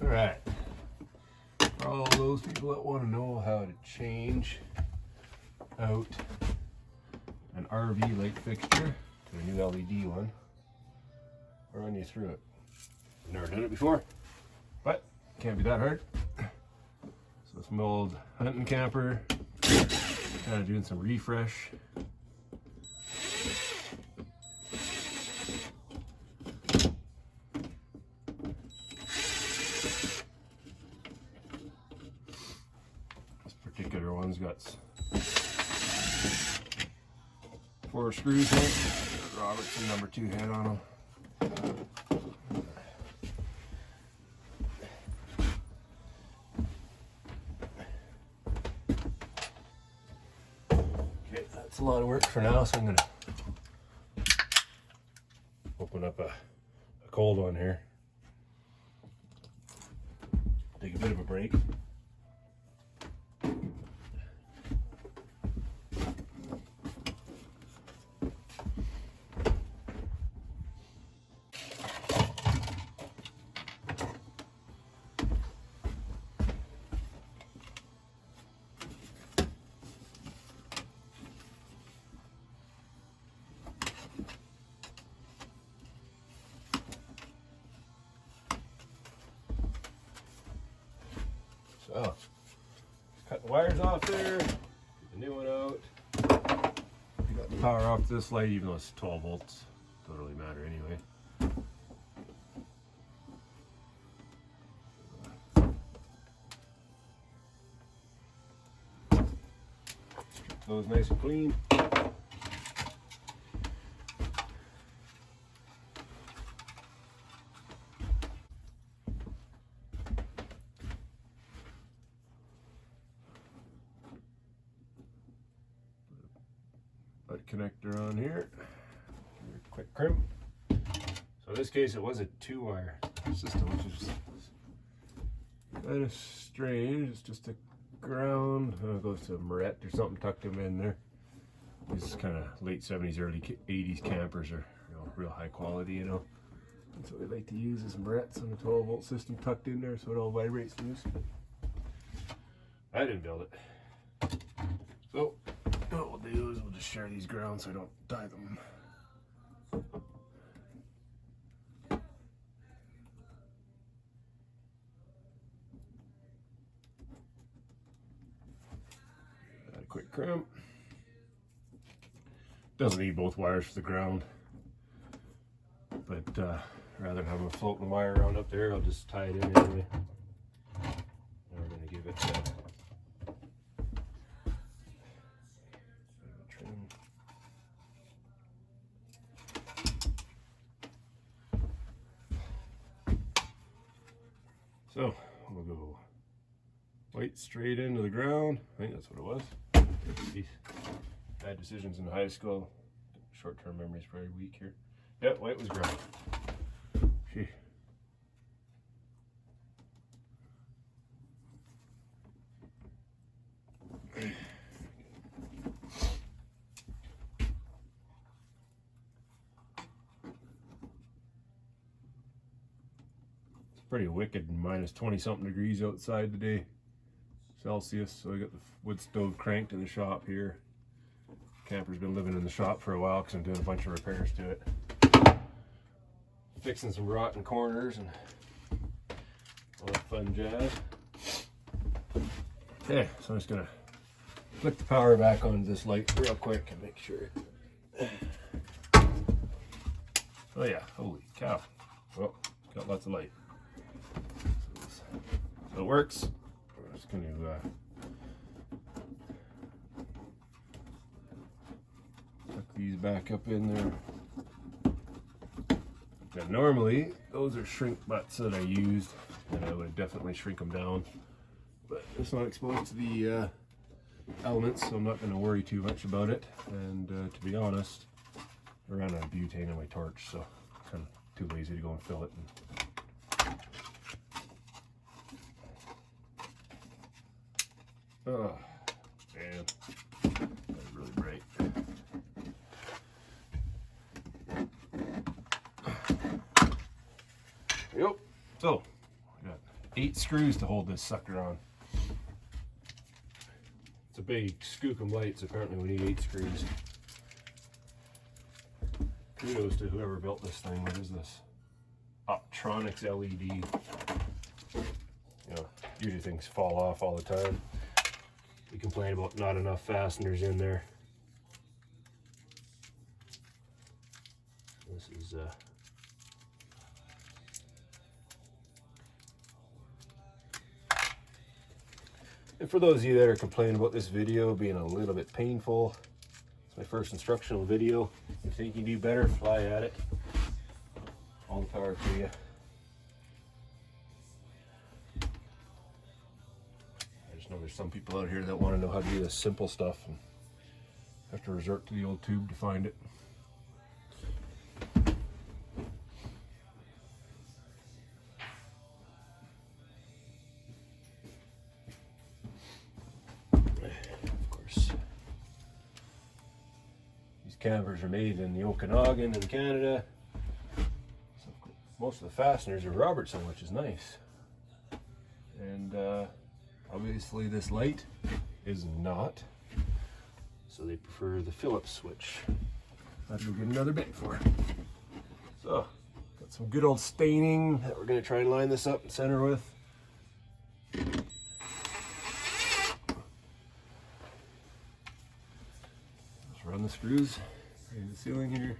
All right. For all those people that want to know how to change out an RV light fixture to a new LED one, I'll run you through it. I've never done it before, but can't be that hard. So it's my old hunting camper, kind of doing some refresh. This particular one's got 4 screws in it. Robertson number 2 head on them. Okay, that's a lot of work for now, so I'm gonna open up a cold one here. Take a bit of a break. So, cut the wires off there, get the new one out. You got the power off this light, even though it's 12 volts. Doesn't really matter anyway. Strip those nice and clean. Light connector on here. Give it a quick crimp. So in this case, it was a 2-wire system, which is kind of strange. It's just a ground. It goes to a Moret or something tucked them in there. These kind of late 70s, early 80s campers are, real high quality, And so we like to use is Moret's on the 12-volt system tucked in there, so it all vibrates loose. But I didn't build it. So what we'll do is we'll just share these grounds so I don't tie them. Add a quick crimp. Doesn't need both wires for the ground, but rather than having a floating wire around up there, I'll just tie it in anyway. Now we're going to give it trim. So we'll go white straight into the ground. I think that's what it was. These bad decisions in high school. Short-term memory is very weak here. Yep, white was ground. Gee. Pretty wicked, minus 20 something degrees outside today, Celsius. So I got the wood stove cranked in the shop here. Camper's been living in the shop for a while because I'm doing a bunch of repairs to it, fixing some rotten corners and all that fun jazz. Okay, so I'm just gonna flick the power back on this light real quick and make sure oh yeah, holy cow, well, got lots of light. So it works. We're just going to tuck these back up in there. Now normally those are shrink butts that I used, and I would definitely shrink them down, but it's not exposed to the elements, so I'm not going to worry too much about it. And to be honest, I ran out of butane on my torch, so I'm kind of too lazy to go and fill it. Oh, man, that's really bright. Yep. So, I got 8 screws to hold this sucker on. It's a big skookum light, so apparently we need 8 screws. Kudos to whoever built this thing. What is this? Optronics LED. You know, usually things fall off all the time. We complain about not enough fasteners in there. This is and for those of you that are complaining about this video being a little bit painful, it's my first instructional video. If you think you do better, fly at it. All the power to you. I just know there's some people out here that want to know how to do this simple stuff and have to resort to the old tube to find it. Campers are made in the Okanagan in Canada. So most of the fasteners are Robertson, which is nice. And obviously this light is not. So they prefer the Phillips switch. I have to go get another bit for it. So, got some good old staining that we're going to try and line this up and center with. Run the screws in the ceiling here.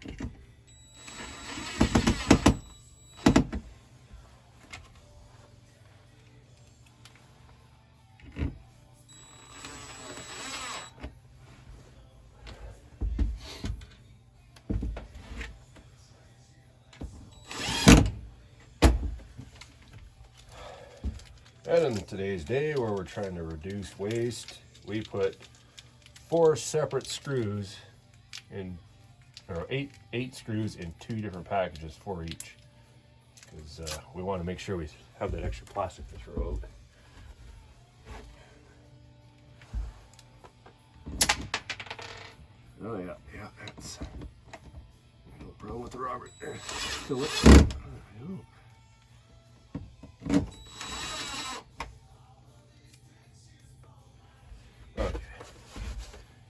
And in today's day where we're trying to reduce waste, we put 4 separate screws in, or eight screws in 2 different packages, 4 each, because we want to make sure we have that extra plastic to throw out. Oh yeah, that's no problem with the Robert there. Fill it. Oh.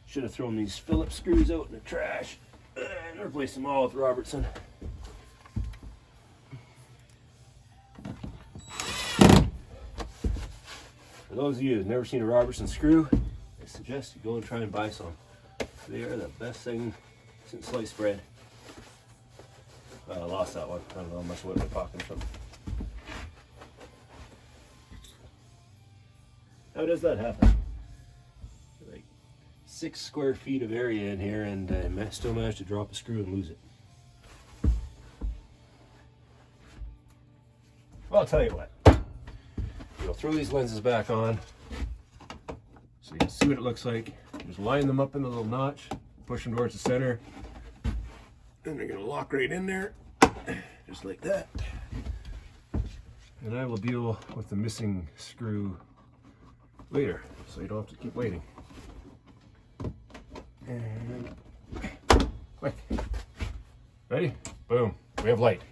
Should have thrown these Phillips screws out in the trash and replaced them all with Robertson. For those of you who've never seen a Robertson screw, I suggest you go and try and buy some. They are the best thing since sliced bread. I lost that one. I don't know, I must have went in my pocket or something. How does that happen? 6 square feet of area in here, and I still managed to drop a screw and lose it. Well, I'll tell you what. You'll throw these lenses back on so you can see what it looks like. Just line them up in the little notch, push them towards the center, and they're going to lock right in there, just like that. And I will deal with the missing screw later, so you don't have to keep waiting. And quick. Ready? Boom. We have light.